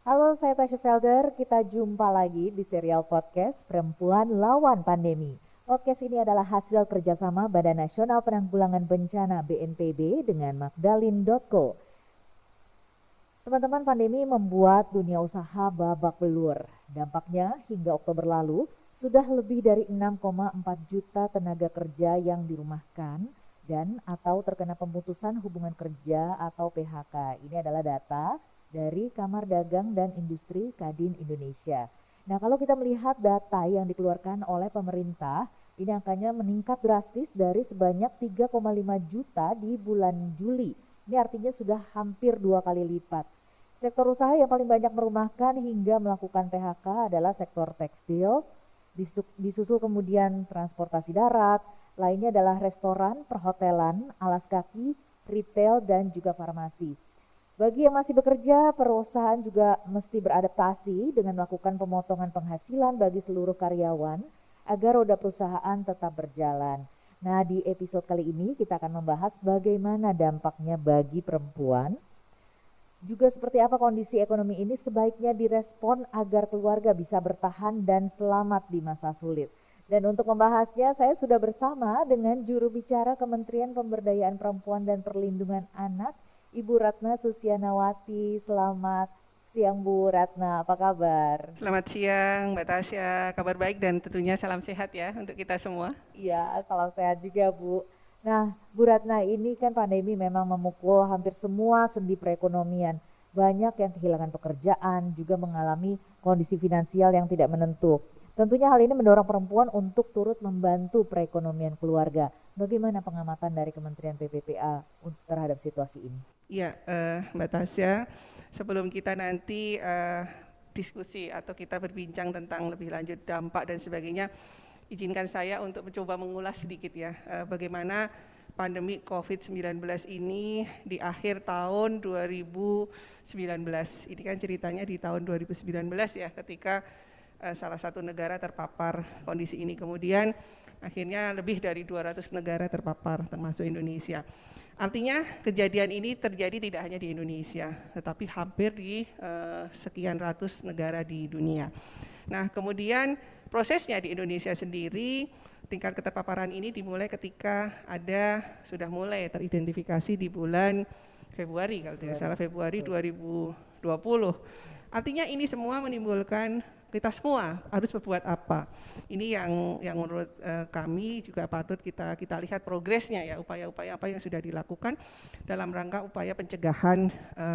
Halo, saya Tasya Felder. Kita jumpa lagi di serial podcast Perempuan Lawan Pandemi. Podcast ini adalah hasil kerjasama Badan Nasional Penanggulangan Bencana BNPB dengan Magdalin.co. Teman-teman, pandemi membuat dunia usaha babak belur. Dampaknya hingga Oktober lalu sudah lebih dari 6,4 juta tenaga kerja yang dirumahkan dan atau terkena pemutusan hubungan kerja atau PHK. Ini adalah data dari Kamar Dagang dan Industri Kadin Indonesia. Nah, kalau kita melihat data yang dikeluarkan oleh pemerintah, ini angkanya meningkat drastis dari sebanyak 3,5 juta di bulan Juli. Ini artinya sudah hampir 2 kali lipat. Sektor usaha yang paling banyak merumahkan hingga melakukan PHK adalah sektor tekstil, disusul kemudian transportasi darat, lainnya adalah restoran, perhotelan, alas kaki, retail, dan juga farmasi. Bagi yang masih bekerja, perusahaan juga mesti beradaptasi dengan melakukan pemotongan penghasilan bagi seluruh karyawan agar roda perusahaan tetap berjalan. Nah, di episode kali ini kita akan membahas bagaimana dampaknya bagi perempuan. Juga seperti apa kondisi ekonomi ini sebaiknya direspon agar keluarga bisa bertahan dan selamat di masa sulit. Dan untuk membahasnya saya sudah bersama dengan juru bicara Kementerian Pemberdayaan Perempuan dan Perlindungan Anak, Ibu Ratna Susianawati. Selamat siang Bu Ratna, apa kabar? Selamat siang Mbak Tasya, kabar baik dan tentunya salam sehat ya untuk kita semua. Iya, salam sehat juga Bu. Nah, Bu Ratna, ini kan pandemi memang memukul hampir semua sendi perekonomian. Banyak yang kehilangan pekerjaan, juga mengalami kondisi finansial yang tidak menentu. Tentunya hal ini mendorong perempuan untuk turut membantu perekonomian keluarga. Bagaimana pengamatan dari Kementerian PPPA terhadap situasi ini? Iya, Mbak Tasya, sebelum kita nanti diskusi atau kita berbincang tentang lebih lanjut dampak dan sebagainya, izinkan saya untuk mencoba mengulas sedikit ya, bagaimana pandemi COVID-19 ini di akhir tahun 2019. Ini kan ceritanya di tahun 2019 ya, ketika salah satu negara terpapar kondisi ini. Kemudian akhirnya lebih dari 200 negara terpapar termasuk Indonesia. Artinya kejadian ini terjadi tidak hanya di Indonesia, tetapi hampir di sekian ratus negara di dunia. Nah, kemudian prosesnya di Indonesia sendiri, tingkat keterpaparan ini dimulai ketika sudah mulai teridentifikasi di bulan Februari, kalau tidak salah Februari 2020. Artinya ini semua menimbulkan kita semua harus berbuat apa. Ini yang menurut kami juga patut kita lihat progresnya ya, upaya-upaya apa yang sudah dilakukan dalam rangka upaya pencegahan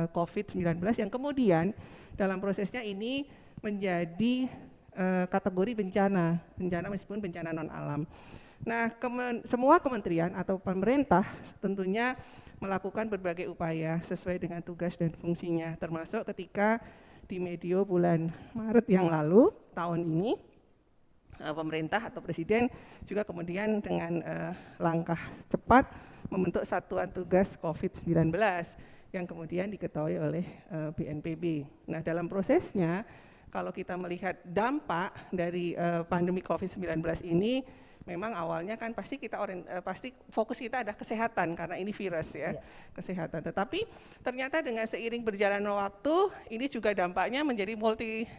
COVID-19 yang kemudian dalam prosesnya ini menjadi kategori bencana meskipun bencana non alam. Nah, semua kementerian atau pemerintah tentunya melakukan berbagai upaya sesuai dengan tugas dan fungsinya, termasuk ketika di medio bulan Maret yang lalu tahun ini pemerintah atau presiden juga kemudian dengan langkah cepat membentuk satuan tugas COVID-19 yang kemudian diketuai oleh BNPB. Nah, dalam prosesnya kalau kita melihat dampak dari pandemi COVID-19 ini, memang awalnya kan pasti pasti fokus kita ada kesehatan karena ini virus ya, kesehatan. Tetapi ternyata dengan seiring berjalannya waktu, ini juga dampaknya menjadi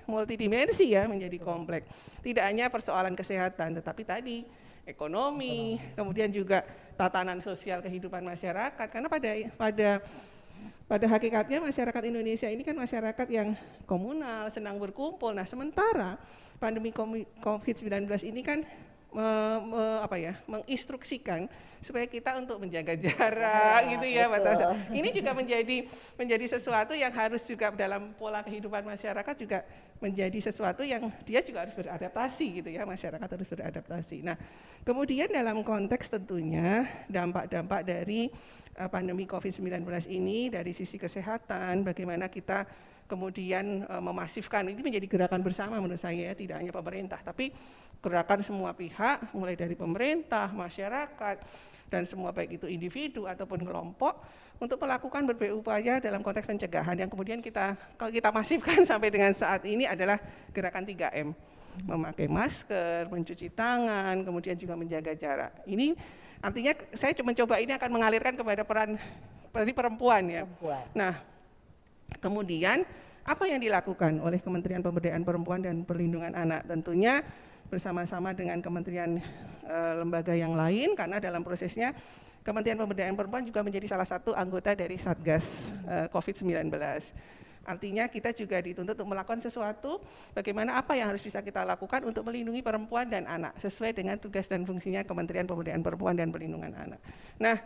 multidimensi ya, menjadi kompleks. Tidak hanya persoalan kesehatan, tetapi tadi ekonomi, kemudian juga tatanan sosial kehidupan masyarakat. Karena pada hakikatnya masyarakat Indonesia ini kan masyarakat yang komunal, senang berkumpul. Nah, sementara pandemi COVID-19 ini kan menginstruksikan supaya kita untuk menjaga jarak gitu ya, Mbak Tasya. Ini juga menjadi sesuatu yang harus juga dalam pola kehidupan masyarakat juga menjadi sesuatu yang dia juga harus beradaptasi gitu ya, masyarakat harus beradaptasi. Nah, kemudian dalam konteks tentunya dampak-dampak dari pandemi COVID-19 ini dari sisi kesehatan, bagaimana kita kemudian memasifkan, ini menjadi gerakan bersama menurut saya ya, tidak hanya pemerintah, tapi gerakan semua pihak, mulai dari pemerintah, masyarakat, dan semua baik itu individu ataupun kelompok, untuk melakukan berbagai upaya dalam konteks pencegahan yang kemudian kalau kita masifkan sampai dengan saat ini adalah gerakan 3M, memakai masker, mencuci tangan, kemudian juga menjaga jarak. Ini artinya saya mencoba ini akan mengalirkan kepada peran perempuan ya. Nah, kemudian apa yang dilakukan oleh Kementerian Pemberdayaan Perempuan dan Perlindungan Anak? Tentunya bersama-sama dengan kementerian lembaga yang lain, karena dalam prosesnya Kementerian Pemberdayaan Perempuan juga menjadi salah satu anggota dari Satgas COVID-19. Artinya kita juga dituntut untuk melakukan sesuatu, bagaimana apa yang harus bisa kita lakukan untuk melindungi perempuan dan anak sesuai dengan tugas dan fungsinya Kementerian Pemberdayaan Perempuan dan Perlindungan Anak. Nah,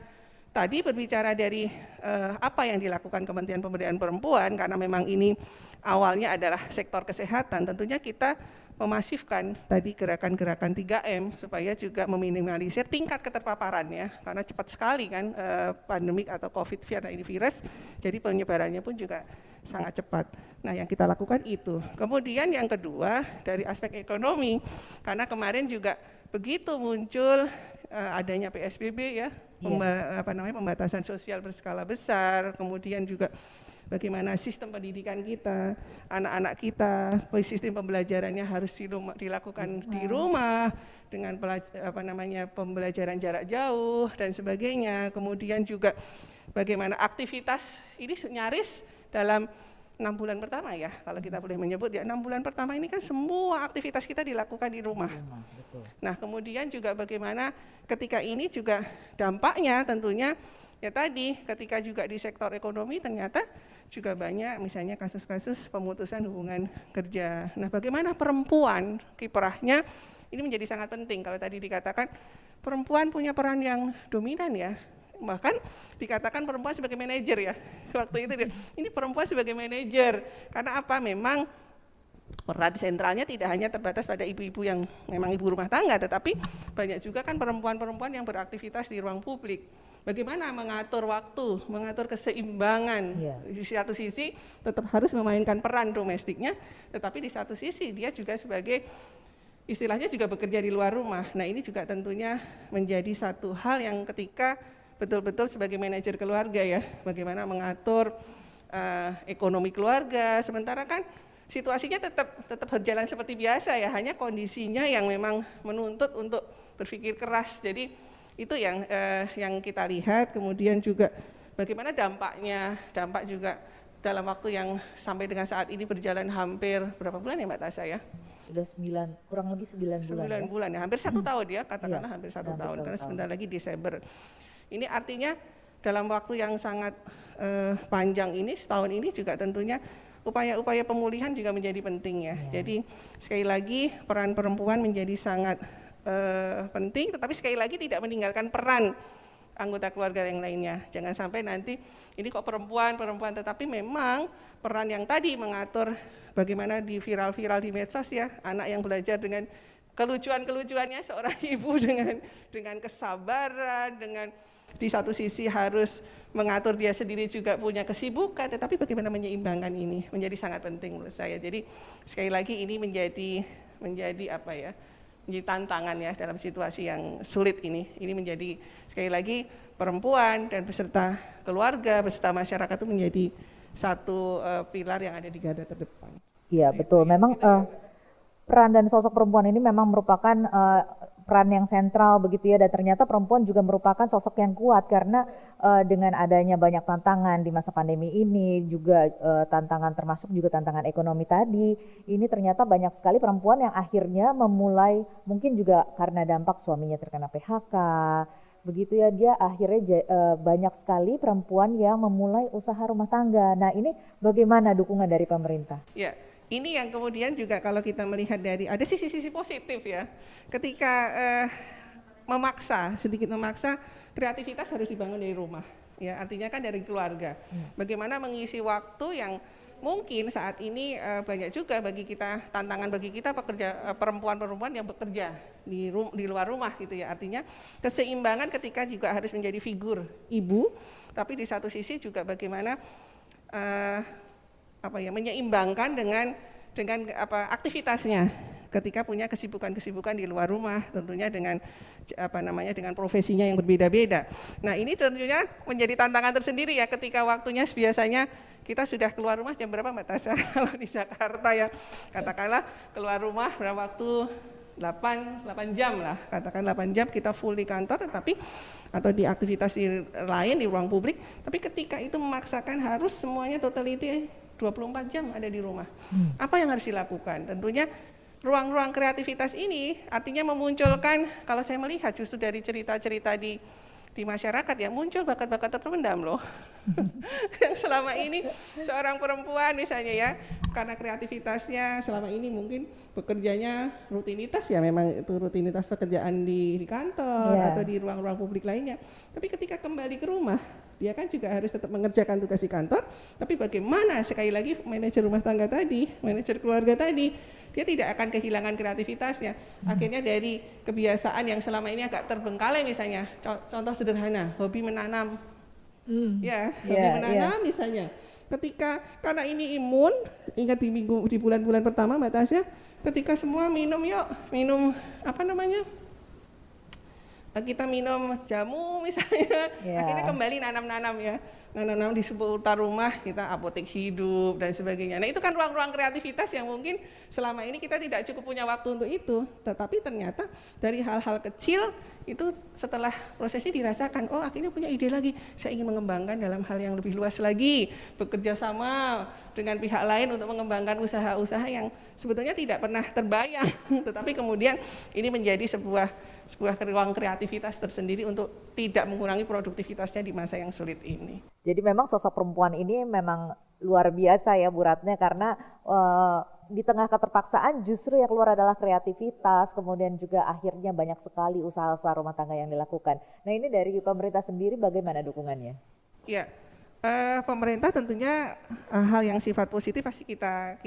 tadi berbicara dari apa yang dilakukan Kementerian Pemberdayaan Perempuan, karena memang ini awalnya adalah sektor kesehatan, tentunya kita memasifkan tadi gerakan-gerakan 3M supaya juga meminimalisir tingkat keterpaparan ya, karena cepat sekali kan pandemik atau COVID ini virus, jadi penyebarannya pun juga sangat cepat. Nah, yang kita lakukan itu. Kemudian yang kedua dari aspek ekonomi, karena kemarin juga begitu muncul adanya PSBB ya, pembatasan sosial berskala besar, kemudian juga bagaimana sistem pendidikan kita, anak-anak kita, sistem pembelajarannya harus dilakukan di rumah dengan pembelajaran jarak jauh dan sebagainya. Kemudian juga bagaimana aktivitas ini nyaris dalam 6 bulan pertama ya, kalau kita boleh menyebut ya, 6 bulan pertama ini kan semua aktivitas kita dilakukan di rumah. Nah, kemudian juga bagaimana ketika ini juga dampaknya tentunya ya tadi, ketika juga di sektor ekonomi ternyata juga banyak misalnya kasus-kasus pemutusan hubungan kerja. Nah, bagaimana perempuan kiprahnya ini menjadi sangat penting. Kalau tadi dikatakan perempuan punya peran yang dominan ya, bahkan dikatakan perempuan sebagai manajer ya waktu itu ini perempuan sebagai manajer, karena apa, memang peran sentralnya tidak hanya terbatas pada ibu-ibu yang memang ibu rumah tangga, tetapi banyak juga kan perempuan-perempuan yang beraktivitas di ruang publik. Bagaimana mengatur waktu, mengatur keseimbangan. Di satu sisi tetap harus memainkan peran domestiknya, tetapi di satu sisi dia juga sebagai istilahnya juga bekerja di luar rumah. Nah, ini juga tentunya menjadi satu hal yang ketika betul-betul sebagai manajer keluarga ya, bagaimana mengatur ekonomi keluarga, sementara kan situasinya tetap berjalan seperti biasa ya, hanya kondisinya yang memang menuntut untuk berpikir keras. Jadi itu yang kita lihat. Kemudian juga bagaimana dampak juga dalam waktu yang sampai dengan saat ini berjalan hampir berapa bulan ya Mbak Tasya ya? Sudah kurang lebih 9 bulan. 9 bulan ya, hampir 1 tahun ya, katakanlah hampir 1 tahun, karena sebentar lagi Desember. Ini artinya dalam waktu yang sangat panjang ini, setahun ini juga tentunya upaya-upaya pemulihan juga menjadi penting ya. Jadi sekali lagi peran perempuan menjadi sangat penting, tetapi sekali lagi tidak meninggalkan peran anggota keluarga yang lainnya. Jangan sampai nanti ini kok perempuan, tetapi memang peran yang tadi mengatur bagaimana di viral-viral di medsos ya, anak yang belajar dengan kelucuan-kelucuannya seorang ibu dengan kesabaran, dengan di satu sisi harus mengatur dia sendiri juga punya kesibukan, tetapi bagaimana menyeimbangkan ini menjadi sangat penting menurut saya. Jadi sekali lagi ini menjadi apa ya? Menjadi tantangan ya dalam situasi yang sulit ini. Ini menjadi sekali lagi perempuan dan beserta keluarga, beserta masyarakat itu menjadi satu pilar yang ada di garda terdepan. Iya betul, memang peran dan sosok perempuan ini memang merupakan peran yang sentral begitu ya, dan ternyata perempuan juga merupakan sosok yang kuat karena dengan adanya banyak tantangan di masa pandemi ini juga tantangan termasuk juga tantangan ekonomi tadi, ini ternyata banyak sekali perempuan yang akhirnya memulai, mungkin juga karena dampak suaminya terkena PHK begitu ya, dia akhirnya banyak sekali perempuan yang memulai usaha rumah tangga. Nah, ini bagaimana dukungan dari pemerintah? Ya. Ini yang kemudian juga kalau kita melihat dari ada sisi-sisi positif ya, ketika sedikit memaksa, kreativitas harus dibangun dari rumah ya, artinya kan dari keluarga. Bagaimana mengisi waktu yang mungkin saat ini banyak juga bagi kita, tantangan bagi kita pekerja perempuan-perempuan yang bekerja di luar rumah gitu ya, artinya keseimbangan ketika juga harus menjadi figur ibu, tapi di satu sisi juga bagaimana menyeimbangkan dengan aktivitasnya ketika punya kesibukan di luar rumah, tentunya dengan dengan profesinya yang berbeda-beda. Nah, ini tentunya menjadi tantangan tersendiri ya, ketika waktunya biasanya kita sudah keluar rumah jam berapa Mbak Tasya? Kalau di Jakarta ya, katakanlah keluar rumah berapa waktu? 8 jam lah, katakan 8 jam kita full di kantor, tetapi atau di aktivitas lain di ruang publik, tapi ketika itu memaksakan harus semuanya totality 24 jam ada di rumah. Apa yang harus dilakukan? Tentunya ruang-ruang kreativitas ini artinya memunculkan, kalau saya melihat justru dari cerita-cerita di masyarakat ya, muncul bakat-bakat terpendam loh. Yang selama ini seorang perempuan misalnya ya, karena kreativitasnya selama ini mungkin bekerjanya rutinitas ya, memang itu rutinitas pekerjaan di kantor atau di ruang-ruang publik lainnya. Tapi ketika kembali ke rumah, dia kan juga harus tetap mengerjakan tugas di kantor, tapi bagaimana sekali lagi manajer rumah tangga tadi, manajer keluarga tadi, dia tidak akan kehilangan kreativitasnya. Akhirnya dari kebiasaan yang selama ini agak terbengkalai misalnya, contoh sederhana, hobi menanam. Hobi menanam misalnya. Ketika karena ini imun, ingat di bulan-bulan pertama Mbak Tasya, ketika semua minum apa namanya? Kita minum jamu misalnya, akhirnya kembali nanam-nanam ya. Nanam-nanam di seputar rumah, kita apotek hidup dan sebagainya. Nah itu kan ruang-ruang kreativitas yang mungkin selama ini kita tidak cukup punya waktu untuk itu. Tetapi ternyata dari hal-hal kecil itu setelah prosesnya dirasakan, oh akhirnya punya ide lagi, saya ingin mengembangkan dalam hal yang lebih luas lagi, bekerja sama dengan pihak lain untuk mengembangkan usaha-usaha yang sebetulnya tidak pernah terbayang, tetapi kemudian ini menjadi sebuah ruang kreativitas tersendiri untuk tidak mengurangi produktivitasnya di masa yang sulit ini. Jadi memang sosok perempuan ini memang luar biasa ya Bu Ratna, karena di tengah keterpaksaan justru yang keluar adalah kreativitas, kemudian juga akhirnya banyak sekali usaha-usaha rumah tangga yang dilakukan. Nah ini dari pemerintah sendiri bagaimana dukungannya? Ya, pemerintah tentunya hal yang sifat positif pasti kita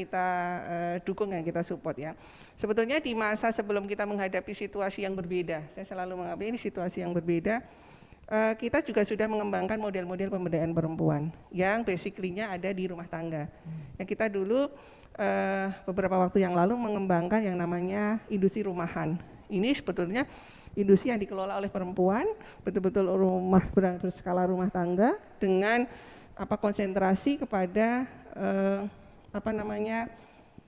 dukung dan kita support ya. Sebetulnya di masa sebelum kita menghadapi situasi yang berbeda, saya selalu menganggap ini situasi yang berbeda, kita juga sudah mengembangkan model-model pemberdayaan perempuan yang basically-nya ada di rumah tangga. Yang kita dulu beberapa waktu yang lalu mengembangkan yang namanya industri rumahan. Ini sebetulnya industri yang dikelola oleh perempuan, betul-betul rumah berskala rumah tangga dengan konsentrasi kepada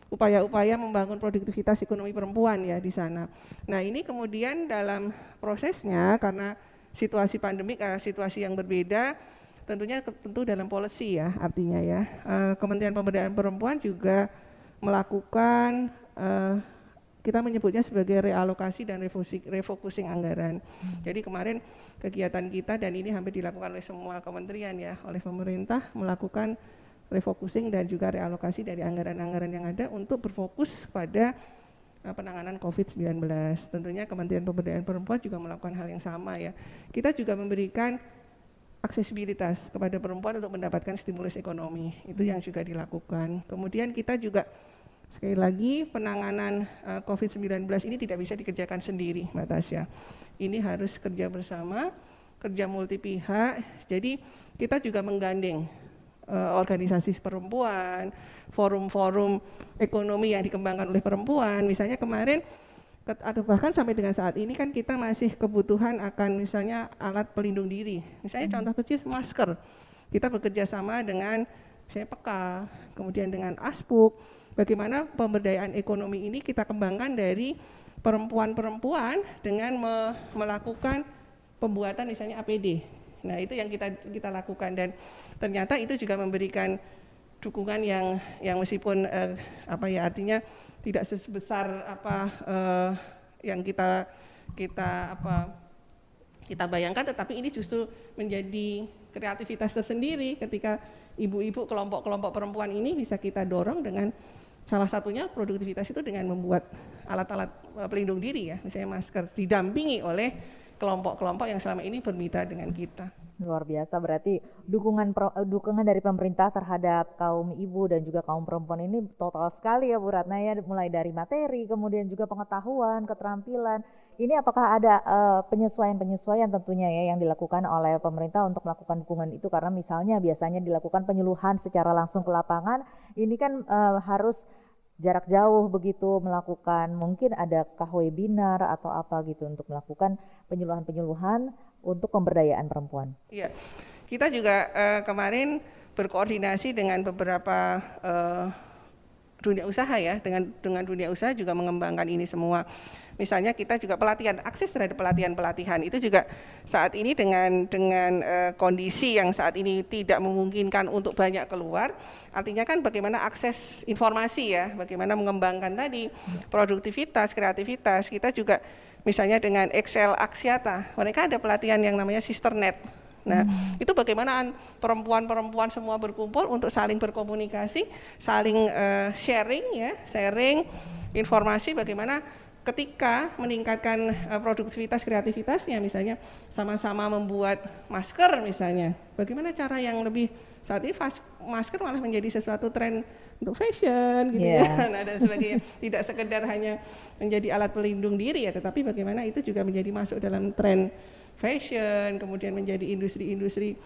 upaya-upaya membangun produktivitas ekonomi perempuan ya di sana. Nah ini kemudian dalam prosesnya karena situasi pandemik, situasi yang berbeda, tentu dalam policy ya artinya ya, Kementerian Pemberdayaan Perempuan juga melakukan kita menyebutnya sebagai realokasi dan refocusing anggaran. Jadi kemarin kegiatan kita dan ini hampir dilakukan oleh semua kementerian ya, oleh pemerintah melakukan refocusing dan juga realokasi dari anggaran-anggaran yang ada untuk berfokus pada penanganan COVID-19. Tentunya Kementerian Pemberdayaan Perempuan juga melakukan hal yang sama ya. Kita juga memberikan aksesibilitas kepada perempuan untuk mendapatkan stimulus ekonomi, itu yang juga dilakukan. Kemudian kita juga sekali lagi penanganan COVID-19 ini tidak bisa dikerjakan sendiri Mbak Tasya. Ini harus kerja bersama, kerja multi pihak. Jadi kita juga menggandeng organisasi perempuan, forum-forum ekonomi yang dikembangkan oleh perempuan. Misalnya kemarin atau bahkan sampai dengan saat ini kan kita masih kebutuhan akan misalnya alat pelindung diri. Misalnya contoh kecil masker. Kita bekerja sama dengan misalnya PEKA, kemudian dengan ASPUK. Bagaimana pemberdayaan ekonomi ini kita kembangkan dari perempuan-perempuan dengan melakukan pembuatan misalnya APD. Nah itu yang kita lakukan dan ternyata itu juga memberikan dukungan yang meskipun artinya tidak sebesar yang kita bayangkan, tetapi ini justru menjadi kreativitas tersendiri ketika ibu-ibu kelompok-kelompok perempuan ini bisa kita dorong dengan salah satunya produktivitas itu dengan membuat alat-alat pelindung diri ya, misalnya masker, didampingi oleh kelompok-kelompok yang selama ini bermitra dengan kita. Luar biasa, berarti dukungan dari pemerintah terhadap kaum ibu dan juga kaum perempuan ini total sekali ya Bu Ratna ya, mulai dari materi, kemudian juga pengetahuan, keterampilan. Ini apakah ada penyesuaian-penyesuaian tentunya ya yang dilakukan oleh pemerintah untuk melakukan dukungan itu, karena misalnya biasanya dilakukan penyuluhan secara langsung ke lapangan, ini kan harus jarak jauh begitu melakukan, mungkin adakah webinar atau apa gitu untuk melakukan penyuluhan-penyuluhan untuk pemberdayaan perempuan? Iya, kita juga kemarin berkoordinasi dengan beberapa dunia usaha ya, dengan dunia usaha juga mengembangkan ini semua. Misalnya kita juga pelatihan, akses terhadap pelatihan itu juga saat ini dengan kondisi yang saat ini tidak memungkinkan untuk banyak keluar, artinya kan bagaimana akses informasi ya, bagaimana mengembangkan tadi produktivitas, kreativitas. Kita juga misalnya dengan Excel Axiata, mereka ada pelatihan yang namanya Sisternet. Nah, itu bagaimana perempuan-perempuan semua berkumpul untuk saling berkomunikasi, saling sharing informasi bagaimana ketika meningkatkan produktivitas kreativitasnya, misalnya sama-sama membuat masker misalnya. Bagaimana cara yang lebih, saat ini masker malah menjadi sesuatu tren untuk fashion gitu ya, nah, dan sebagainya. Tidak sekedar hanya menjadi alat pelindung diri ya, tetapi bagaimana itu juga menjadi masuk dalam tren fashion, kemudian menjadi industri-industri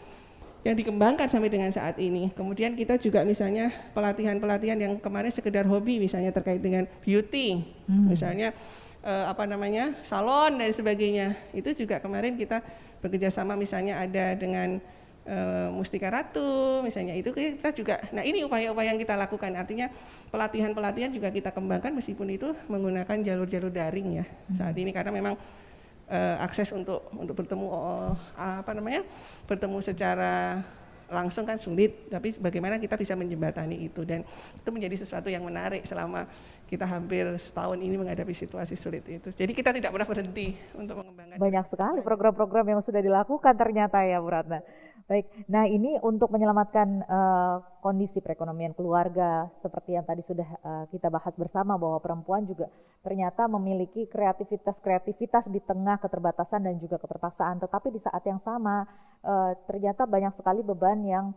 yang dikembangkan sampai dengan saat ini. Kemudian kita juga misalnya pelatihan-pelatihan yang kemarin sekedar hobi, misalnya terkait dengan beauty, misalnya salon dan sebagainya. Itu juga kemarin kita bekerja sama, misalnya ada dengan Mustika Ratu, misalnya itu kita juga. Nah, ini upaya-upaya yang kita lakukan. Artinya pelatihan-pelatihan juga kita kembangkan meskipun itu menggunakan jalur-jalur daring ya saat ini, karena memang akses untuk bertemu bertemu secara langsung kan sulit, tapi bagaimana kita bisa menjembatani itu, dan itu menjadi sesuatu yang menarik selama kita hampir setahun ini menghadapi situasi sulit itu. Jadi kita tidak pernah berhenti untuk mengembangkan. Banyak sekali program-program yang sudah dilakukan ternyata ya Bu Ratna. Baik, nah ini untuk menyelamatkan kondisi perekonomian keluarga seperti yang tadi sudah kita bahas bersama, bahwa perempuan juga ternyata memiliki kreativitas di tengah keterbatasan dan juga keterpaksaan, tetapi di saat yang sama ternyata banyak sekali beban yang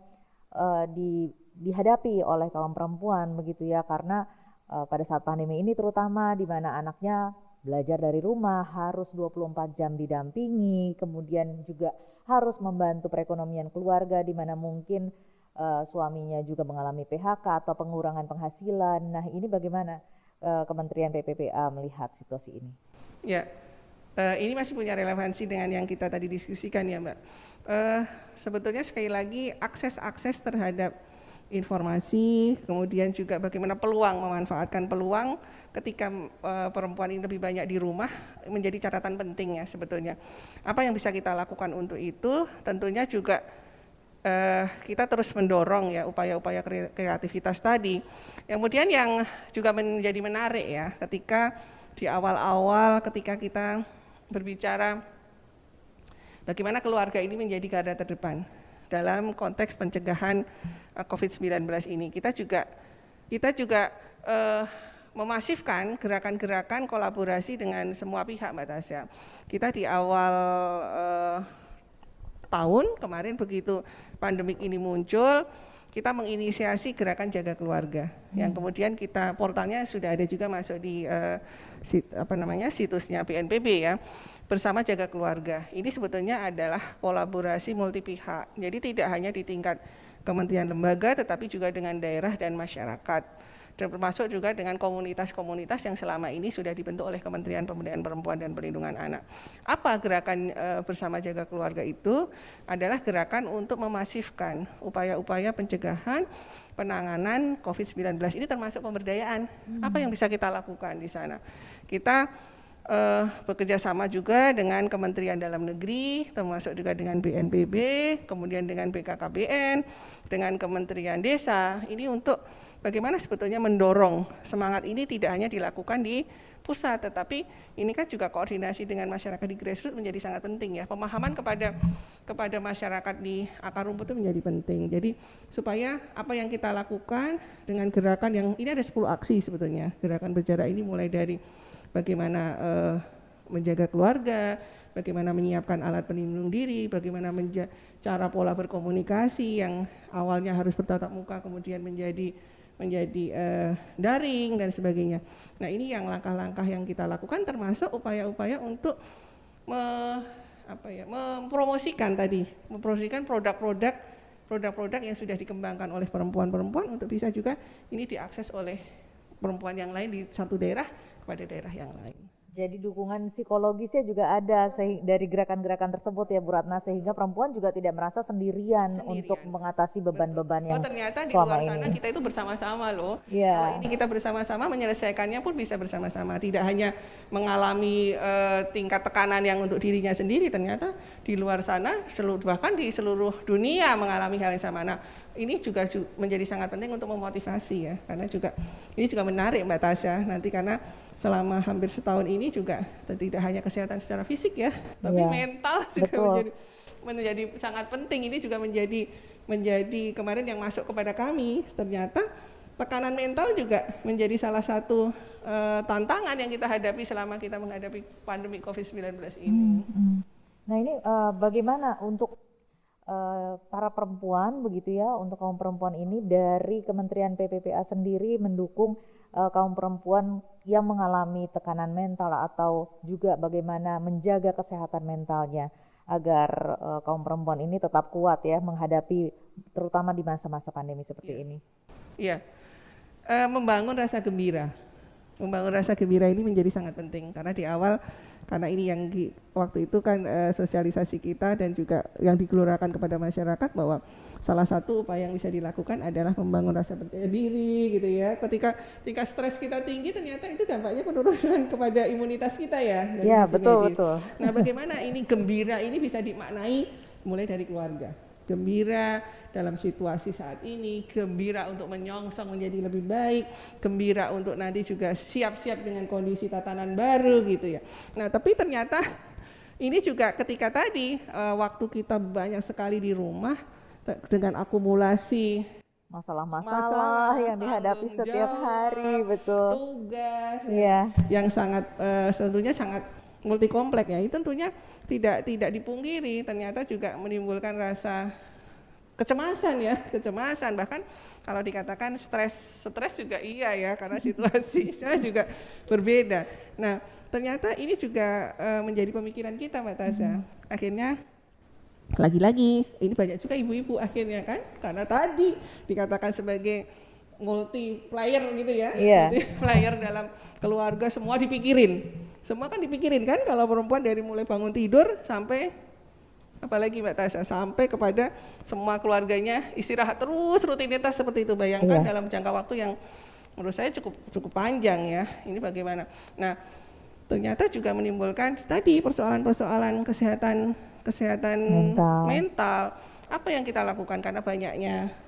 dihadapi oleh kaum perempuan begitu ya, karena pada saat pandemi ini terutama di mana anaknya belajar dari rumah harus 24 jam didampingi, kemudian juga harus membantu perekonomian keluarga di mana mungkin suaminya juga mengalami PHK atau pengurangan penghasilan. Nah, ini bagaimana Kementerian PPPA melihat situasi ini? Ya, ini masih punya relevansi dengan yang kita tadi diskusikan ya Mbak. Sebetulnya sekali lagi akses terhadap informasi, kemudian juga bagaimana peluang, memanfaatkan peluang ketika perempuan ini lebih banyak di rumah menjadi catatan penting ya sebetulnya. Apa yang bisa kita lakukan untuk itu? Tentunya juga kita terus mendorong ya upaya-upaya kreativitas tadi. Kemudian yang juga menjadi menarik ya, ketika di awal-awal ketika kita berbicara bagaimana keluarga ini menjadi garda terdepan dalam konteks pencegahan COVID-19 ini, kita juga memasifkan gerakan-gerakan kolaborasi dengan semua pihak Mbak Tasya. Kita di awal tahun kemarin begitu pandemik ini muncul, kita menginisiasi gerakan jaga keluarga, yang kemudian portalnya sudah ada juga masuk di situsnya BNPB ya, bersama jaga keluarga. Ini sebetulnya adalah kolaborasi multi pihak. Jadi tidak hanya di tingkat kementerian lembaga, tetapi juga dengan daerah dan masyarakat. Dan termasuk juga dengan komunitas-komunitas yang selama ini sudah dibentuk oleh Kementerian Pemberdayaan Perempuan dan Perlindungan Anak. Apa gerakan bersama jaga keluarga itu? Adalah gerakan untuk memasifkan upaya-upaya pencegahan, penanganan COVID-19 ini, termasuk pemberdayaan. Apa yang bisa kita lakukan di sana? Kita bekerja sama juga dengan Kementerian Dalam Negeri, termasuk juga dengan BNPB, kemudian dengan BKKBN, dengan Kementerian Desa, ini untuk bagaimana sebetulnya mendorong semangat ini tidak hanya dilakukan di pusat, tetapi ini kan juga koordinasi dengan masyarakat di grassroots menjadi sangat penting ya. Pemahaman kepada masyarakat di akar rumput itu menjadi penting. Jadi supaya apa yang kita lakukan dengan gerakan yang ini ada 10 aksi sebetulnya. Gerakan berjarak ini mulai dari bagaimana menjaga keluarga, bagaimana menyiapkan alat pelindung diri, bagaimana cara pola berkomunikasi yang awalnya harus bertatap muka kemudian menjadi daring dan sebagainya. Nah, ini yang langkah-langkah yang kita lakukan, termasuk upaya-upaya untuk mempromosikan produk-produk yang sudah dikembangkan oleh perempuan-perempuan untuk bisa juga ini diakses oleh perempuan yang lain di satu daerah kepada daerah yang lain. Jadi dukungan psikologisnya juga ada dari gerakan-gerakan tersebut ya Bu Ratna, sehingga perempuan juga tidak merasa sendirian untuk mengatasi beban-beban yang ternyata di selama luar sana ini. kita itu bersama-sama loh. Iya. Kalau ini kita bersama-sama, menyelesaikannya pun bisa bersama-sama. Tidak hanya mengalami tingkat tekanan yang untuk dirinya sendiri, ternyata di luar sana bahkan di seluruh dunia mengalami hal yang sama. Nah, ini juga menjadi sangat penting untuk memotivasi ya, karena ini juga menarik Mbak Tasya nanti, karena selama hampir setahun ini juga tidak hanya kesehatan secara fisik ya, tapi mental juga menjadi sangat penting. Ini juga menjadi kemarin yang masuk kepada kami, ternyata tekanan mental juga menjadi salah satu tantangan yang kita hadapi selama kita menghadapi pandemi COVID-19 ini. Nah ini bagaimana untuk para perempuan begitu ya, untuk kaum perempuan ini dari Kementerian PPPA sendiri mendukung kaum perempuan yang mengalami tekanan mental, atau juga bagaimana menjaga kesehatan mentalnya agar kaum perempuan ini tetap kuat ya menghadapi terutama di masa-masa pandemi seperti ini. Iya, membangun rasa gembira. Membangun rasa gembira ini menjadi sangat penting, karena di awal, karena ini yang waktu itu kan sosialisasi kita dan juga yang digelurakan kepada masyarakat bahwa salah satu upaya yang bisa dilakukan adalah membangun rasa percaya diri gitu ya. Ketika tingkat stres kita tinggi, ternyata itu dampaknya penurunan kepada imunitas kita ya. Iya, betul. Nah, bagaimana ini gembira ini bisa dimaknai mulai dari keluarga. Gembira dalam situasi saat ini, gembira untuk menyongsong menjadi lebih baik, gembira untuk nanti juga siap-siap dengan kondisi tatanan baru gitu ya. Nah, tapi ternyata ini juga ketika tadi waktu kita banyak sekali di rumah dengan akumulasi masalah-masalah yang dihadapi setiap hari, betul. Tugas yang sangat tentunya sangat multi kompleks ya. Itu tentunya tidak dipungkiri, ternyata juga menimbulkan rasa kecemasan, bahkan kalau dikatakan stres juga iya ya, karena situasinya juga berbeda. Nah, ternyata ini juga menjadi pemikiran kita Mbak Tasya. Akhirnya lagi-lagi ini banyak juga ibu-ibu akhirnya kan, karena tadi dikatakan sebagai multiplier gitu ya, multiplier dalam keluarga, semua dipikirin. Semua kan dipikirin kan, kalau perempuan dari mulai bangun tidur sampai apalagi Mbak Tasya, sampai kepada semua keluarganya istirahat terus, rutinitas seperti itu. Bayangkan dalam jangka waktu yang menurut saya cukup panjang ya. Ini bagaimana? Nah, ternyata juga menimbulkan tadi persoalan-persoalan kesehatan mental. Apa yang kita lakukan karena banyaknya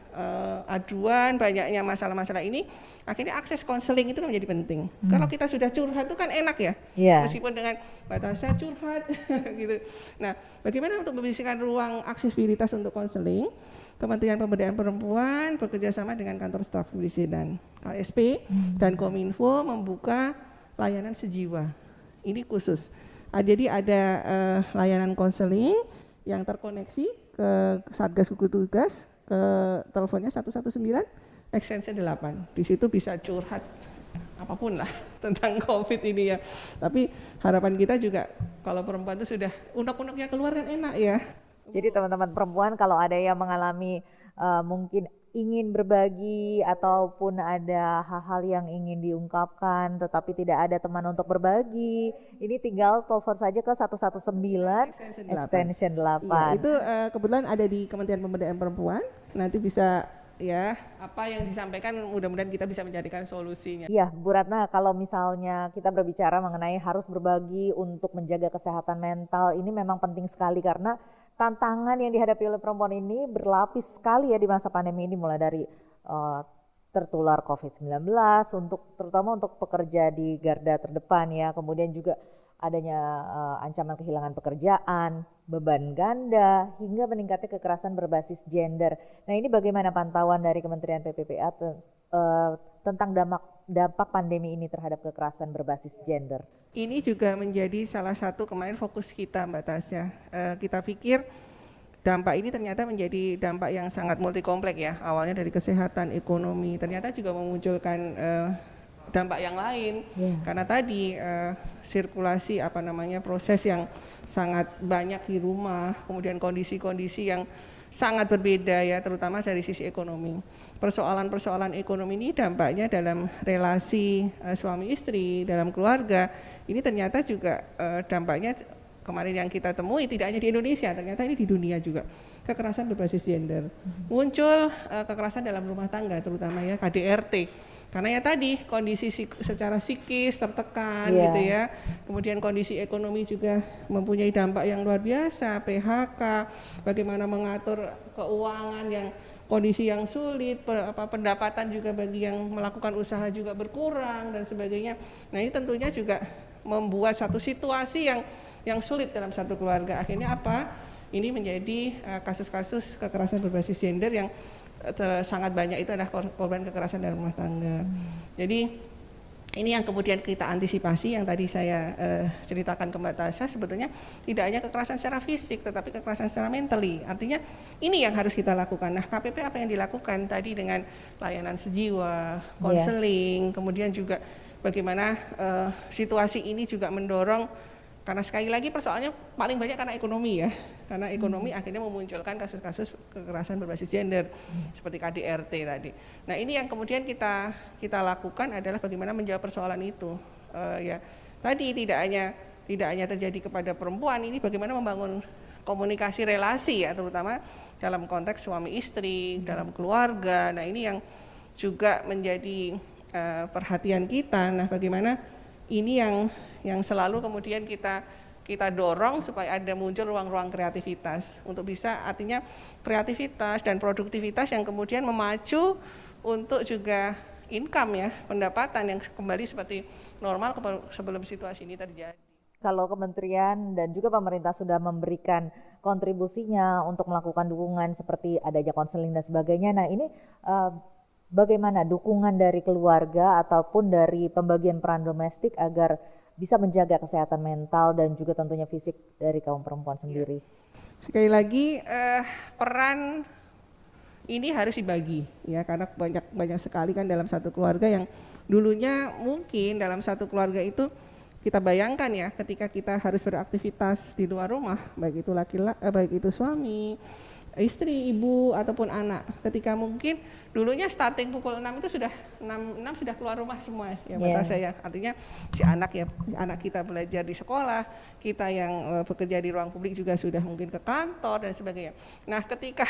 aduan, banyaknya masalah-masalah ini, akhirnya akses konseling itu menjadi penting. Kalau kita sudah curhat itu kan enak ya, meskipun dengan batasan curhat gitu. Nah, bagaimana untuk membisikkan ruang aksesibilitas untuk konseling? Kementerian Pemberdayaan Perempuan bekerjasama dengan kantor staf kepresidenan, KSP dan Kominfo membuka layanan sejiwa. Ini khusus. Jadi ada layanan konseling yang terkoneksi ke Satgas Gugus Tugas, ke teleponnya 119 extension 8. Di situ bisa curhat apapun lah tentang COVID ini ya. Tapi harapan kita juga kalau perempuan itu sudah unek-uneknya keluar kan enak ya. Jadi teman-teman perempuan kalau ada yang mengalami mungkin ingin berbagi ataupun ada hal-hal yang ingin diungkapkan tetapi tidak ada teman untuk berbagi, ini tinggal telepon saja ke 119 extension 8. Ya, itu kebetulan ada di Kementerian Pemberdayaan Perempuan. Nanti bisa ya, apa yang disampaikan mudah-mudahan kita bisa mencarikan solusinya. Iya, Bu Ratna, kalau misalnya kita berbicara mengenai harus berbagi untuk menjaga kesehatan mental, ini memang penting sekali karena tantangan yang dihadapi oleh perempuan ini berlapis sekali ya di masa pandemi ini, mulai dari tertular COVID-19 terutama untuk pekerja di garda terdepan ya, kemudian juga adanya ancaman kehilangan pekerjaan, beban ganda, hingga meningkatnya kekerasan berbasis gender. Nah, ini bagaimana pantauan dari Kementerian PPPA tentang dampak pandemi ini terhadap kekerasan berbasis gender? Ini juga menjadi salah satu kemarin fokus kita Mbak Tasya. Kita pikir dampak ini ternyata menjadi dampak yang sangat multi kompleks ya. Awalnya dari kesehatan, ekonomi, ternyata juga memunculkan dampak yang lain. Karena tadi sirkulasi proses yang sangat banyak di rumah, kemudian kondisi-kondisi yang sangat berbeda ya, terutama dari sisi ekonomi. Persoalan-persoalan ekonomi ini dampaknya dalam relasi suami istri, dalam keluarga, ini ternyata juga dampaknya kemarin yang kita temui tidak hanya di Indonesia, ternyata ini di dunia juga. Kekerasan berbasis gender. Muncul kekerasan dalam rumah tangga terutama ya KDRT. Karena ya tadi kondisi secara psikis tertekan gitu ya. Kemudian kondisi ekonomi juga mempunyai dampak yang luar biasa, PHK, bagaimana mengatur keuangan yang kondisi yang sulit, pendapatan juga bagi yang melakukan usaha juga berkurang dan sebagainya. Nah, ini tentunya juga membuat satu situasi yang sulit dalam satu keluarga. Akhirnya apa? Ini menjadi kasus-kasus kekerasan berbasis gender yang sangat banyak itu adalah korban kekerasan dalam rumah tangga. Jadi ini yang kemudian kita antisipasi yang tadi saya ceritakan ke Mbak Tasya, sebetulnya tidak hanya kekerasan secara fisik tetapi kekerasan secara mentally. Artinya ini yang harus kita lakukan. Nah, KPP apa yang dilakukan tadi dengan layanan sejiwa, konseling, kemudian juga bagaimana situasi ini juga mendorong, karena sekali lagi persoalannya paling banyak karena ekonomi ya. Karena ekonomi akhirnya memunculkan kasus-kasus kekerasan berbasis gender seperti KDRT tadi. Nah, ini yang kemudian kita lakukan adalah bagaimana menjawab persoalan itu. Ya, tadi tidak hanya terjadi kepada perempuan, ini bagaimana membangun komunikasi relasi ya, terutama dalam konteks suami istri, dalam keluarga. Nah, ini yang juga menjadi perhatian kita. Nah, bagaimana ini yang selalu kemudian kita dorong supaya ada muncul ruang-ruang kreativitas untuk bisa, artinya kreativitas dan produktivitas yang kemudian memacu untuk juga income ya, pendapatan yang kembali seperti normal sebelum situasi ini terjadi. Kalau kementerian dan juga pemerintah sudah memberikan kontribusinya untuk melakukan dukungan seperti adanya konseling dan sebagainya, nah ini bagaimana dukungan dari keluarga ataupun dari pembagian peran domestik agar bisa menjaga kesehatan mental dan juga tentunya fisik dari kaum perempuan sendiri? Sekali lagi peran ini harus dibagi ya, karena banyak sekali kan dalam satu keluarga yang dulunya mungkin dalam satu keluarga itu kita bayangkan ya, ketika kita harus beraktivitas di luar rumah, baik itu baik itu suami, istri, ibu ataupun anak, ketika mungkin dulunya starting pukul 6 itu sudah 6 sudah keluar rumah semua ya, saya. Artinya si anak kita belajar di sekolah, kita yang bekerja di ruang publik juga sudah mungkin ke kantor dan sebagainya. Nah, ketika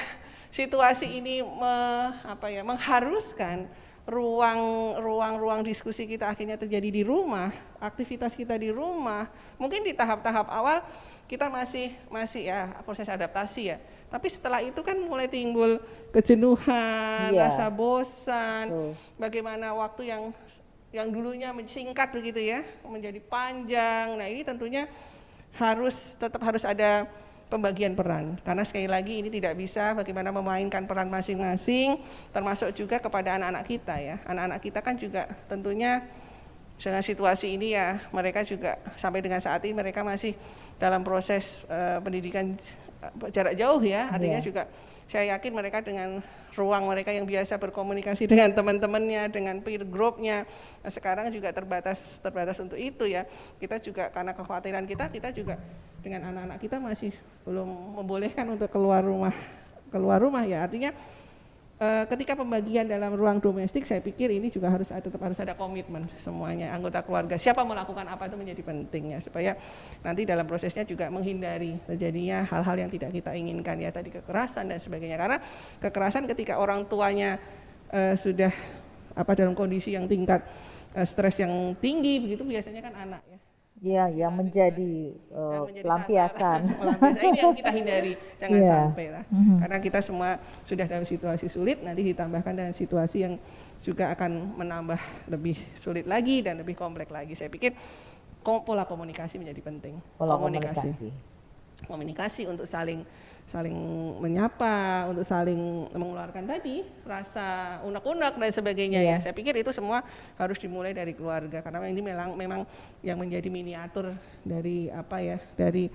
situasi ini mengharuskan ruang diskusi kita akhirnya terjadi di rumah, aktivitas kita di rumah, mungkin di tahap-tahap awal kita masih ya proses adaptasi ya. Tapi setelah itu kan mulai timbul kejenuhan, rasa bosan, bagaimana waktu yang dulunya singkat begitu ya, menjadi panjang. Nah, ini tentunya tetap harus ada pembagian peran. Karena sekali lagi ini tidak bisa bagaimana memainkan peran masing-masing, termasuk juga kepada anak-anak kita ya. Anak-anak kita kan juga tentunya dengan situasi ini ya, mereka juga sampai dengan saat ini mereka masih dalam proses pendidikan jarak jauh ya, artinya juga saya yakin mereka dengan ruang mereka yang biasa berkomunikasi dengan teman-temannya, dengan peer group-nya, sekarang juga terbatas untuk itu ya. Kita juga karena kekhawatiran kita juga dengan anak-anak kita masih belum membolehkan untuk keluar rumah ya, artinya ketika pembagian dalam ruang domestik, saya pikir ini juga tetap harus ada komitmen semuanya anggota keluarga. Siapa melakukan apa itu menjadi penting ya, supaya nanti dalam prosesnya juga menghindari terjadinya hal-hal yang tidak kita inginkan ya, tadi kekerasan dan sebagainya. Karena kekerasan ketika orang tuanya sudah dalam kondisi yang tingkat stres yang tinggi begitu, biasanya kan anak ya. Ya, yang menjadi pelampiasan. Ini yang kita hindari, jangan sampai lah. Karena kita semua sudah dalam situasi sulit, nanti ditambahkan dengan situasi yang juga akan menambah lebih sulit lagi dan lebih kompleks lagi. Saya pikir pola komunikasi menjadi penting. Komunikasi untuk saling menyapa, untuk saling mengeluarkan tadi rasa unek-unek dan sebagainya ya. Saya pikir itu semua harus dimulai dari keluarga, karena ini memang yang menjadi miniatur dari dari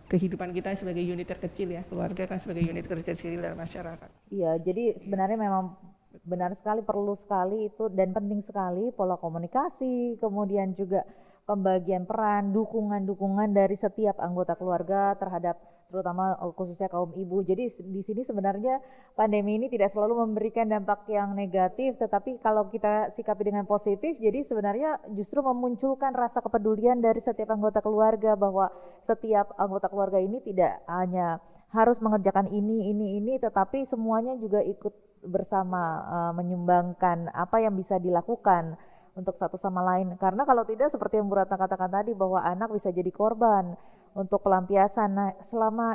kehidupan kita sebagai unit terkecil ya. Keluarga kan sebagai unit terkecil dalam masyarakat. Iya, jadi sebenarnya memang benar sekali, perlu sekali itu dan penting sekali pola komunikasi, kemudian juga pembagian peran, dukungan-dukungan dari setiap anggota keluarga terhadap terutama khususnya kaum ibu. Jadi di sini sebenarnya pandemi ini tidak selalu memberikan dampak yang negatif, tetapi kalau kita sikapi dengan positif, jadi sebenarnya justru memunculkan rasa kepedulian dari setiap anggota keluarga bahwa setiap anggota keluarga ini tidak hanya harus mengerjakan ini, tetapi semuanya juga ikut bersama menyumbangkan apa yang bisa dilakukan untuk satu sama lain. Karena kalau tidak seperti yang Bu Ratna katakan tadi bahwa anak bisa jadi korban untuk pelampiasan. Nah, selama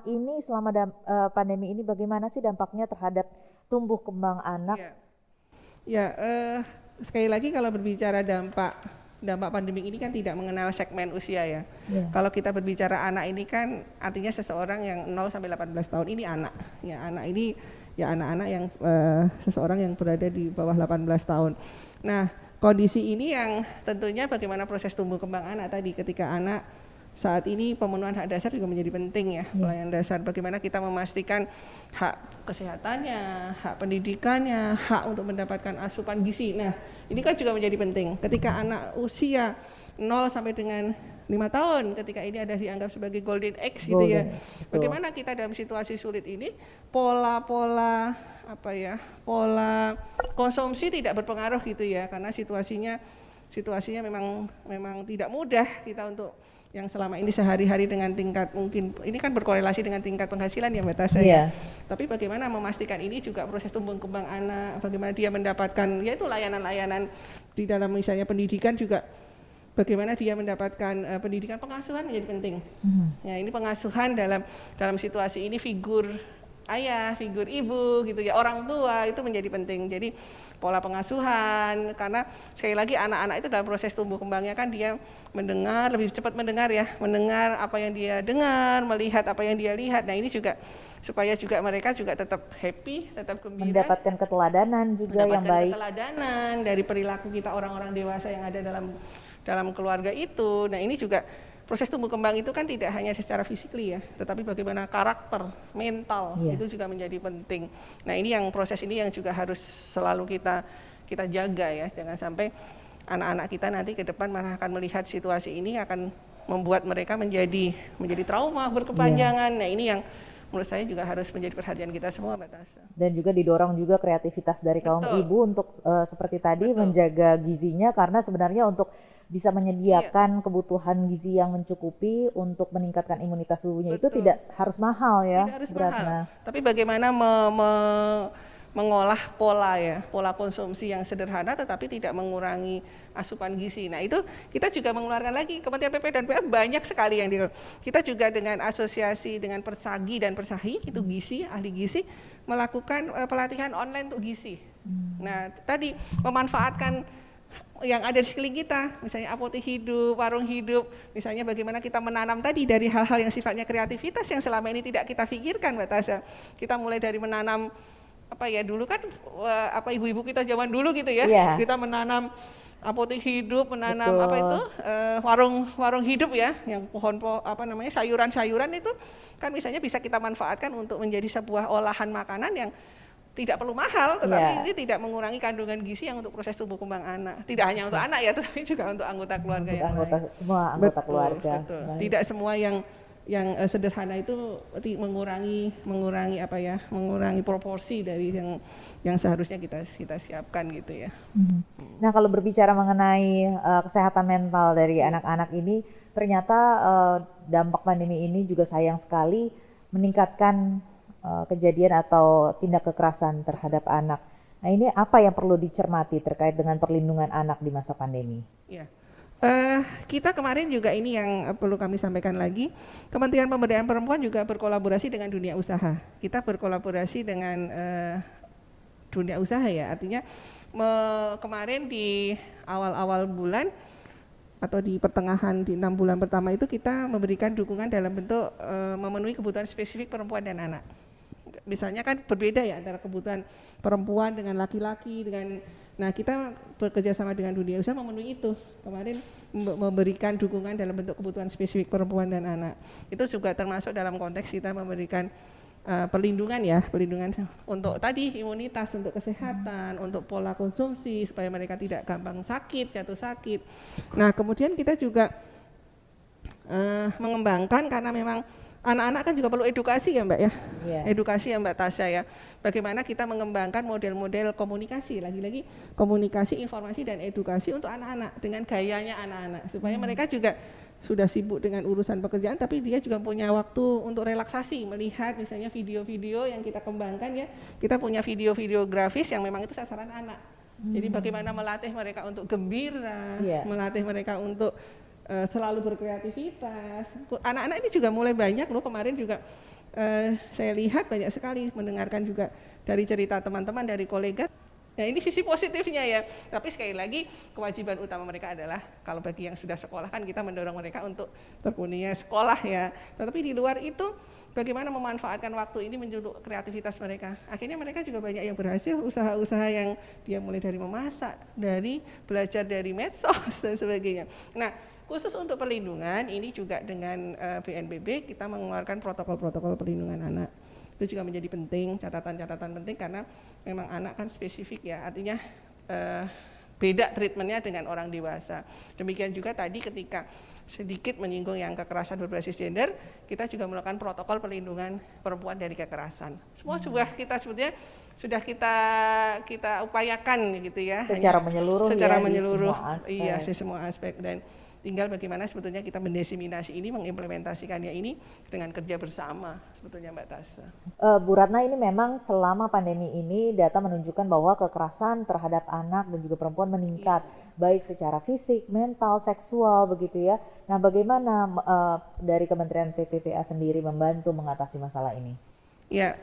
pandemi ini bagaimana sih dampaknya terhadap tumbuh kembang anak? Sekali lagi kalau berbicara dampak pandemi ini kan tidak mengenal segmen usia ya. Kalau kita berbicara anak ini kan artinya seseorang yang 0 sampai 18 tahun ini anak. Ya, anak ini ya anak-anak yang seseorang yang berada di bawah 18 tahun. Nah, kondisi ini yang tentunya bagaimana proses tumbuh kembang anak tadi ketika anak saat ini pemenuhan hak dasar juga menjadi penting ya, pelayanan dasar. Bagaimana kita memastikan hak kesehatannya, hak pendidikannya, hak untuk mendapatkan asupan gizi. Nah, ini kan juga menjadi penting. Ketika anak usia 0 sampai dengan 5 tahun, ketika ini ada dianggap sebagai golden age gitu ya. Bagaimana kita dalam situasi sulit ini pola konsumsi tidak berpengaruh gitu ya, karena situasinya memang tidak mudah kita untuk yang selama ini sehari-hari dengan tingkat mungkin ini kan berkorelasi dengan tingkat penghasilan ya Mbak Tasya. Tapi bagaimana memastikan ini juga proses tumbuh kembang anak, bagaimana dia mendapatkan yaitu layanan-layanan di dalam misalnya pendidikan juga, bagaimana dia mendapatkan pendidikan pengasuhan menjadi penting. Ya, ini pengasuhan dalam situasi ini figur ayah, figur ibu gitu ya, orang tua itu menjadi penting. Jadi pola pengasuhan, karena sekali lagi anak-anak itu dalam proses tumbuh kembangnya kan dia mendengar, lebih cepat mendengar mendengar apa yang dia dengar, melihat apa yang dia lihat. Nah, ini juga supaya juga mereka juga tetap happy, tetap gembira, mendapatkan keteladanan juga yang baik, keteladanan dari perilaku kita orang-orang dewasa yang ada dalam keluarga itu. Nah, ini juga proses tumbuh kembang itu kan tidak hanya secara fisikly ya, tetapi bagaimana karakter, mental itu juga menjadi penting. Nah, ini yang proses ini yang juga harus selalu kita jaga ya, jangan sampai anak-anak kita nanti ke depan malah akan melihat situasi ini akan membuat mereka menjadi trauma berkepanjangan. Nah, ini yang menurut saya juga harus menjadi perhatian kita semua, Mbak Tasya. Dan juga didorong juga kreativitas dari kaum ibu untuk seperti tadi menjaga gizinya, karena sebenarnya untuk bisa menyediakan kebutuhan gizi yang mencukupi untuk meningkatkan imunitas tubuhnya itu tidak harus mahal ya. Tidak harus mahal. Tapi bagaimana mengolah pola konsumsi yang sederhana tetapi tidak mengurangi asupan gizi. Nah, itu kita juga mengeluarkan lagi, Kementerian PP dan PA banyak sekali yang kita juga dengan asosiasi dengan Persagi dan Persahi itu gizi, ahli gizi melakukan pelatihan online untuk gizi. Nah, tadi memanfaatkan yang ada di sekeliling kita, misalnya apotek hidup, warung hidup, misalnya bagaimana kita menanam tadi dari hal-hal yang sifatnya kreativitas yang selama ini tidak kita pikirkan, Mbak Tasya. Kita mulai dari menanam dulu kan ibu-ibu kita zaman dulu gitu ya, kita menanam apotek hidup, menanam warung hidup ya, yang sayuran-sayuran itu kan misalnya bisa kita manfaatkan untuk menjadi sebuah olahan makanan yang tidak perlu mahal, tetapi ini tidak mengurangi kandungan gizi yang untuk proses tumbuh kembang anak. Tidak hanya untuk anak ya, tetapi juga untuk anggota keluarga yang lain. Semua anggota keluarga. Betul. Tidak semua yang sederhana itu mengurangi proporsi dari yang seharusnya kita siapkan gitu ya. Nah, kalau berbicara mengenai kesehatan mental dari anak-anak ini, ternyata dampak pandemi ini juga sayang sekali meningkatkan kejadian atau tindak kekerasan terhadap anak. Nah, ini apa yang perlu dicermati terkait dengan perlindungan anak di masa pandemi? Ya. Kita kemarin juga ini yang perlu kami sampaikan lagi, Kementerian Pemberdayaan Perempuan juga berkolaborasi dengan dunia usaha. Kita berkolaborasi dengan dunia usaha ya, artinya kemarin di awal-awal bulan atau di pertengahan di 6 bulan pertama itu kita memberikan dukungan dalam bentuk memenuhi kebutuhan spesifik perempuan dan anak. Misalnya kan berbeda ya antara kebutuhan perempuan dengan laki-laki nah kita bekerja sama dengan dunia usaha memenuhi itu. Kemarin memberikan dukungan dalam bentuk kebutuhan spesifik perempuan dan anak. Itu juga termasuk dalam konteks kita memberikan perlindungan untuk tadi imunitas, untuk kesehatan, untuk pola konsumsi supaya mereka tidak gampang jatuh sakit. Nah, kemudian kita juga mengembangkan karena memang anak-anak kan juga perlu edukasi ya Mbak ya. Iya. Edukasi ya Mbak Tasya ya. Bagaimana kita mengembangkan model-model komunikasi, lagi-lagi komunikasi, informasi dan edukasi untuk anak-anak dengan gayanya anak-anak supaya mereka juga sudah sibuk dengan urusan pekerjaan tapi dia juga punya waktu untuk relaksasi, melihat misalnya video-video yang kita kembangkan ya. Kita punya video-video grafis yang memang itu sasaran anak. Jadi bagaimana melatih mereka untuk gembira, melatih mereka untuk selalu berkreativitas. Anak-anak ini juga mulai banyak loh, kemarin juga saya lihat banyak sekali mendengarkan juga dari cerita teman-teman, dari kolega. Nah ini sisi positifnya ya, tapi sekali lagi kewajiban utama mereka adalah kalau bagi yang sudah sekolah kan kita mendorong mereka untuk terkuningnya sekolah ya. Tetapi di luar itu bagaimana memanfaatkan waktu ini menjuluk kreativitas mereka. Akhirnya mereka juga banyak yang berhasil, usaha-usaha yang dia mulai dari memasak, dari belajar dari medsos dan sebagainya. Nah khusus untuk perlindungan ini juga dengan BNPB kita mengeluarkan protokol-protokol perlindungan anak. Itu juga menjadi penting, catatan-catatan penting karena memang anak kan spesifik ya, artinya beda treatmentnya dengan orang dewasa. Demikian juga tadi ketika sedikit menyinggung yang kekerasan berbasis gender, kita juga melakukan protokol perlindungan perempuan dari kekerasan. Semua sudah kita sebetulnya sudah kita upayakan gitu ya. Secara menyeluruh secara ya, menyeluruh, di semua aspek. iya di semua aspek dan tinggal bagaimana sebetulnya kita mendesiminasi ini, mengimplementasikannya ini dengan kerja bersama sebetulnya Mbak Tasya. Bu Ratna, ini memang selama pandemi ini data menunjukkan bahwa kekerasan terhadap anak dan juga perempuan meningkat, baik secara fisik, mental, seksual begitu ya. Nah bagaimana dari Kementerian PPPA sendiri membantu mengatasi masalah ini? Ya,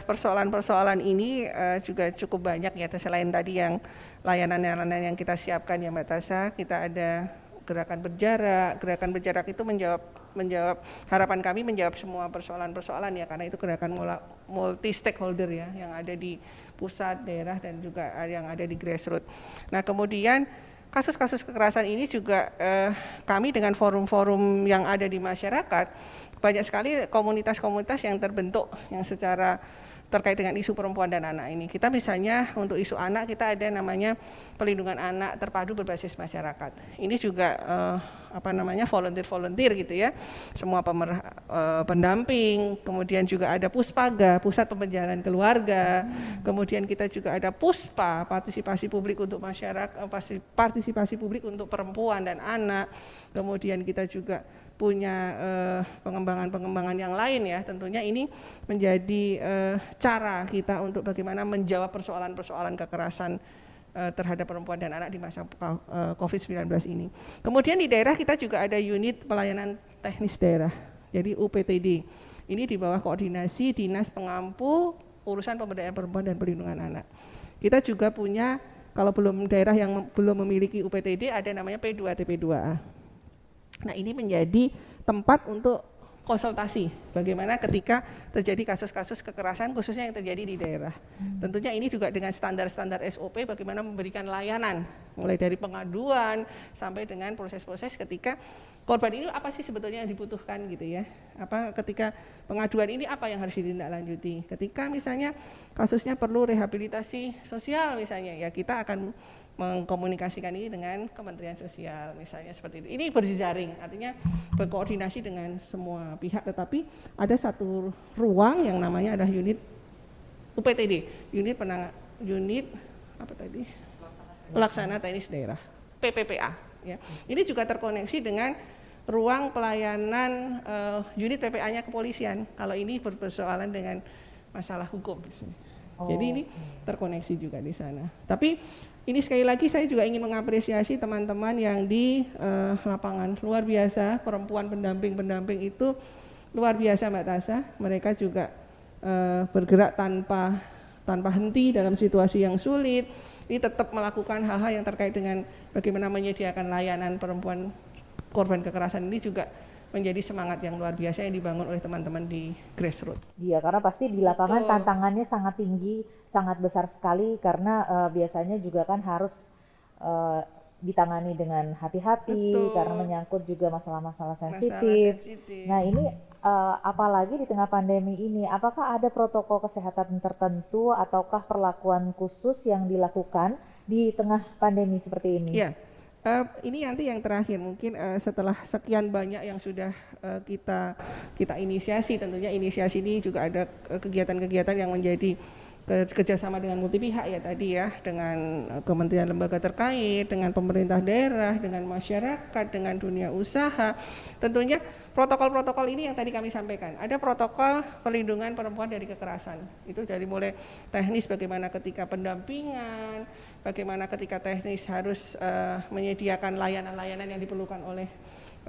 persoalan-persoalan ini juga cukup banyak ya, selain tadi yang layanan-layanan yang kita siapkan ya Mbak Tasya, kita ada gerakan berjarak itu menjawab harapan kami, menjawab semua persoalan-persoalan ya, karena itu gerakan multi stakeholder ya yang ada di pusat, daerah dan juga yang ada di grassroots. Nah kemudian kasus-kasus kekerasan ini juga kami dengan forum-forum yang ada di masyarakat, banyak sekali komunitas-komunitas yang terbentuk yang secara terkait dengan isu perempuan dan anak ini. Kita misalnya untuk isu anak kita ada namanya pelindungan anak terpadu berbasis masyarakat. Ini juga volunteer gitu ya. Semua pendamping, kemudian juga ada Puspaga, Pusat Pemberdayaan Keluarga. Kemudian kita juga ada Puspa, partisipasi publik untuk masyarakat, partisipasi publik untuk perempuan dan anak. Kemudian kita juga punya pengembangan yang lain ya, tentunya ini menjadi cara kita untuk bagaimana menjawab persoalan-persoalan kekerasan terhadap perempuan dan anak di masa COVID-19 ini. Kemudian di daerah kita juga ada unit pelayanan teknis daerah, jadi UPTD. Ini di bawah koordinasi Dinas Pengampu Urusan Pemberdayaan Perempuan dan Perlindungan Anak. Kita juga punya, kalau daerah yang belum memiliki UPTD ada namanya P2TP2A. Nah ini menjadi tempat untuk konsultasi bagaimana ketika terjadi kasus-kasus kekerasan khususnya yang terjadi di daerah. Tentunya ini juga dengan standar-standar SOP bagaimana memberikan layanan mulai dari pengaduan sampai dengan proses-proses ketika korban ini apa sih sebetulnya yang dibutuhkan gitu ya. Ketika pengaduan ini apa yang harus ditindaklanjuti. Ketika misalnya kasusnya perlu rehabilitasi sosial misalnya ya kita akan mengkomunikasikan ini dengan Kementerian Sosial misalnya seperti itu. Ini berjejaring, artinya berkoordinasi dengan semua pihak, tetapi ada satu ruang yang namanya adalah unit UPTD, Pelaksana Teknis Daerah, PPPA. Ya. Ini juga terkoneksi dengan ruang pelayanan unit PPA-nya kepolisian. Kalau ini berpersoalan dengan masalah hukum. Jadi ini terkoneksi juga di sana. Tapi ini sekali lagi saya juga ingin mengapresiasi teman-teman yang di lapangan, luar biasa, perempuan pendamping itu luar biasa Mbak Tasya. Mereka juga bergerak tanpa henti dalam situasi yang sulit. Ini tetap melakukan hal-hal yang terkait dengan bagaimana menyediakan layanan perempuan korban kekerasan ini juga menjadi semangat yang luar biasa yang dibangun oleh teman-teman di grassroots. Iya, karena pasti di lapangan tantangannya sangat tinggi, sangat besar sekali karena biasanya juga kan harus ditangani dengan hati-hati karena menyangkut juga masalah-masalah sensitif. Nah ini apalagi di tengah pandemi ini, apakah ada protokol kesehatan tertentu ataukah perlakuan khusus yang dilakukan di tengah pandemi seperti ini? Iya. Ini nanti yang terakhir mungkin setelah sekian banyak yang sudah kita inisiasi, tentunya inisiasi ini juga ada kegiatan-kegiatan yang menjadi kerjasama dengan multi pihak ya tadi ya, dengan kementerian lembaga terkait, dengan pemerintah daerah, dengan masyarakat, dengan dunia usaha. Tentunya protokol-protokol ini yang tadi kami sampaikan. Ada protokol perlindungan perempuan dari kekerasan. Itu dari mulai teknis bagaimana ketika pendampingan, bagaimana ketika teknis harus menyediakan layanan-layanan yang diperlukan oleh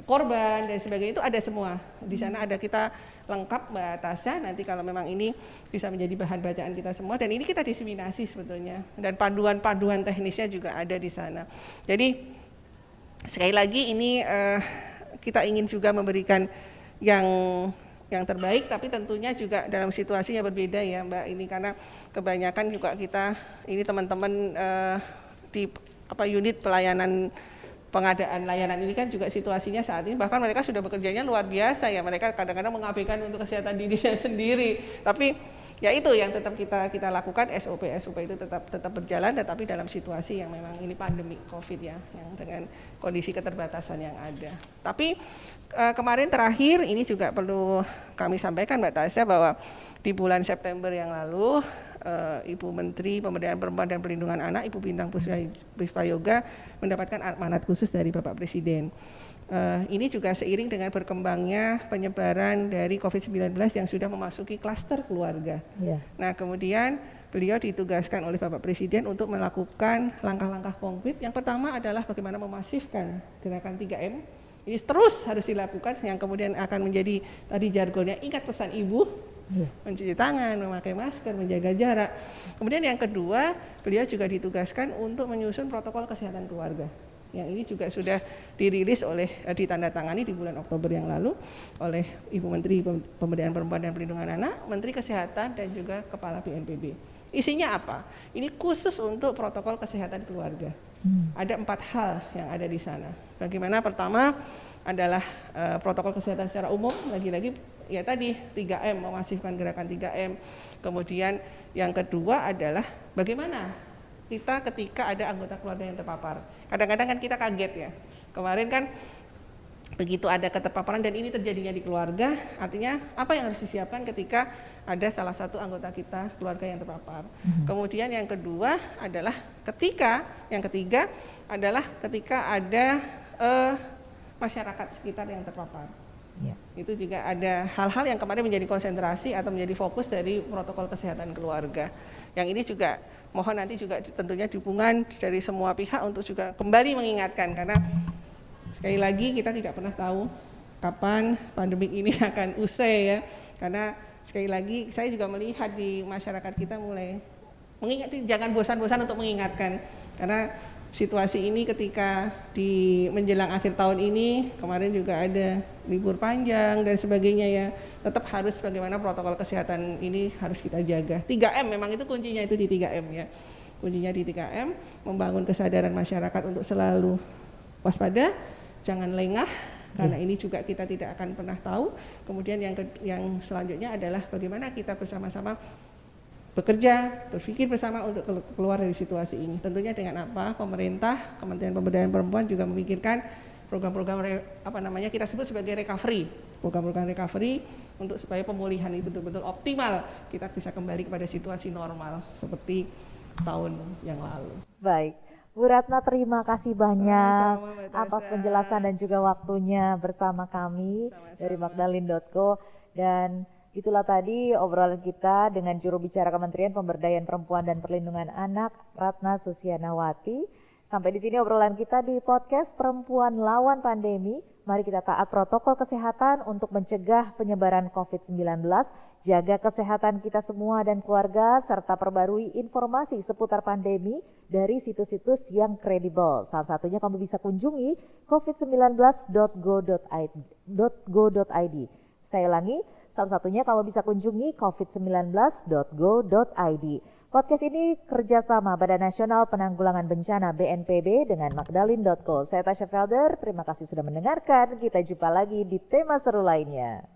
korban dan sebagainya, itu ada semua. Di sana ada kita lengkap Mbak Tasya, nanti kalau memang ini bisa menjadi bahan bacaan kita semua, dan ini kita diseminasi sebetulnya, dan panduan-panduan teknisnya juga ada di sana. Jadi sekali lagi ini kita ingin juga memberikan yang terbaik, tapi tentunya juga dalam situasi yang berbeda ya Mbak, ini karena kebanyakan juga kita ini teman-teman di unit pelayanan pengadaan layanan ini kan juga situasinya saat ini, bahkan mereka sudah bekerjanya luar biasa ya, mereka kadang-kadang mengabaikan untuk kesehatan dirinya sendiri, tapi ya itu yang tetap kita lakukan, SOP itu tetap berjalan, tetapi dalam situasi yang memang ini pandemi COVID ya, yang dengan kondisi keterbatasan yang ada. Tapi kemarin terakhir ini juga perlu kami sampaikan Mbak Tasya, bahwa di bulan September yang lalu Ibu Menteri Pemberdayaan Perempuan dan Perlindungan Anak, Ibu Bintang Puspayoga mendapatkan amanat khusus dari Bapak Presiden. Ini juga seiring dengan berkembangnya penyebaran dari COVID-19 yang sudah memasuki klaster keluarga. Yeah. Nah, kemudian beliau ditugaskan oleh Bapak Presiden untuk melakukan langkah-langkah konkret. Yang pertama adalah bagaimana memasifkan gerakan 3M. Ini terus harus dilakukan, yang kemudian akan menjadi tadi jargonnya ingat pesan Ibu, mencuci tangan, memakai masker, menjaga jarak. Kemudian yang kedua, beliau juga ditugaskan untuk menyusun protokol kesehatan keluarga. Yang ini juga sudah dirilis ditandatangani di bulan Oktober yang lalu oleh Ibu Menteri Pemberdayaan Perempuan dan Perlindungan Anak, Menteri Kesehatan, dan juga Kepala BNPB. Isinya apa? Ini khusus untuk protokol kesehatan keluarga. Ada 4 hal yang ada di sana. Bagaimana? Pertama adalah protokol kesehatan secara umum, lagi-lagi ya tadi 3M, memasifkan gerakan 3M. Kemudian yang kedua adalah bagaimana kita ketika ada anggota keluarga yang terpapar. Kadang-kadang kan kita kaget ya. Kemarin kan begitu ada keterpaparan dan ini terjadinya di keluarga, artinya apa yang harus disiapkan ketika ada salah satu anggota kita keluarga yang terpapar. Kemudian yang kedua adalah yang ketiga adalah ketika ada masyarakat sekitar yang terpapar. Ya. Itu juga ada hal-hal yang kemarin menjadi konsentrasi atau menjadi fokus dari protokol kesehatan keluarga. Yang ini juga mohon nanti juga tentunya dukungan dari semua pihak untuk juga kembali mengingatkan, karena sekali lagi kita tidak pernah tahu kapan pandemi ini akan usai ya. Karena sekali lagi saya juga melihat di masyarakat kita mulai mengingatkan, jangan bosan-bosan untuk mengingatkan, karena situasi ini ketika di menjelang akhir tahun ini, kemarin juga ada libur panjang dan sebagainya ya, tetap harus bagaimana protokol kesehatan ini harus kita jaga. 3M memang itu kuncinya, itu di 3M ya. Kuncinya di 3M, membangun kesadaran masyarakat untuk selalu waspada, jangan lengah, karena ini juga kita tidak akan pernah tahu. Kemudian yang selanjutnya adalah bagaimana kita bersama-sama bekerja, berpikir bersama untuk keluar dari situasi ini. Tentunya dengan apa? Pemerintah, Kementerian Pemberdayaan Perempuan juga memikirkan program-program kita sebut sebagai recovery. Program-program recovery untuk supaya pemulihan itu betul-betul optimal, kita bisa kembali kepada situasi normal seperti tahun yang lalu. Baik. Bu Ratna, terima kasih banyak atas penjelasan dan juga waktunya bersama kami dari Magdalene.co. Dan itulah tadi obrolan kita dengan juru bicara Kementerian Pemberdayaan Perempuan dan Perlindungan Anak, Ratna Susyanawati. Sampai di sini obrolan kita di podcast Perempuan Lawan Pandemi. Mari kita taat protokol kesehatan untuk mencegah penyebaran COVID-19, jaga kesehatan kita semua dan keluarga, serta perbarui informasi seputar pandemi dari situs-situs yang kredibel. Salah satunya kamu bisa kunjungi covid19.go.id. Saya ulangi, salah satunya kamu bisa kunjungi covid19.go.id. Podcast ini kerjasama Badan Nasional Penanggulangan Bencana BNPB dengan Magdalene.co. Saya Tasya Felder, terima kasih sudah mendengarkan. Kita jumpa lagi di tema seru lainnya.